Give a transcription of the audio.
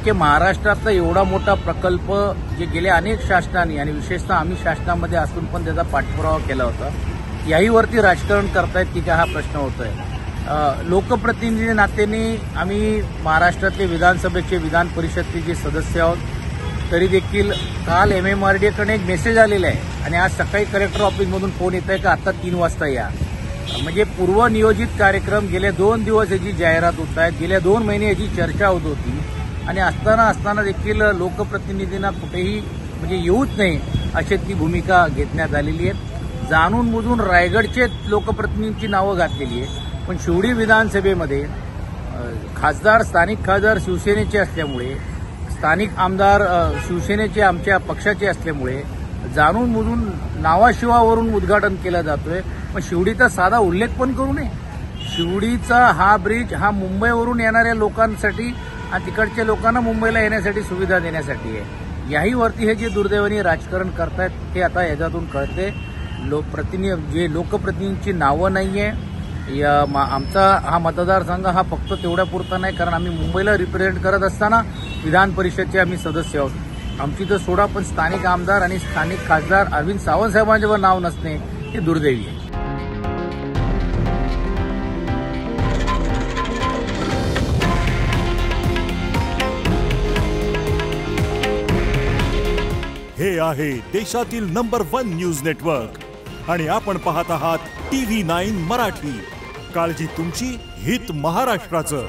की महाराष्ट्रातला एवढा मोठा प्रकल्प जे गेल्या अनेक शासनांनी आणि विशेषतः आम्ही शासनामध्ये असून पण त्याचा पाठपुरावा केला होता, याहीवरती राजकारण करतायत की काय हा प्रश्न होतोय। लोकप्रतिनिधी नात्याने आम्ही महाराष्ट्रातले विधानसभेचे विधान परिषदेचे जे सदस्य आहोत, तरी देखील काल MMRDA एक मेसेज आलेला आहे आणि आज सकाळी कलेक्टर ऑफिसमधून फोन येत आहे की आता 3 वाजता या। म्हणजे पूर्वनियोजित कार्यक्रम गेले 2 दिवस याची जाहिरात होत आहेत, गेल्या 2 महिने याची चर्चा होत होती आणि असताना देखील लोकप्रतिनिधींना कुठेही म्हणजे येऊच नाही अशी ती भूमिका घेण्यात आलेली आहे। जाणून बुजून रायगडचे लोकप्रतिनिधींची नावं घातलेली आहे, पण शिवडी विधानसभेमध्ये खासदार स्थानिक खासदार शिवसेनेचे असल्यामुळे, स्थानिक आमदार शिवसेनेचे आमच्या पक्षाचे असल्यामुळे जाणून बुजून नावाशिवावरून उद्घाटन केलं जातोय। पण शिवडीचा साधा उल्लेख पण करू नये। शिवडीचा हा ब्रिज हा मुंबईवरून येणाऱ्या लोकांसाठी आणि तिकडच्या लोकांना मुंबईला येण्यासाठी सुविधा देण्यासाठी आहे। याहीवरती हे जे दुर्दैवाने राजकारण करतायत ते आता याच्यातून कळते। जे लोकप्रतिनिधींची नावं नाहीये। आमचा हा मतदारसंघ हा फक्त तेवढ्यापुरता नाही, कारण आम्ही मुंबईला रिप्रेझेंट करत असताना विधान परिषदेचे आम्ही सदस्य आहोत। आमची तर सोडा, पण स्थानिक आमदार आणि स्थानिक खासदार अरविंद सावंत साहेबांच्यावर नाव नसणे हे दुर्दैवी आहे। हे आहे देशातील नंबर 1 न्यूज नेटवर्क आणि आपण पाहत आहात TV9 मराठी। काळजी तुमची, हित महाराष्ट्राचं।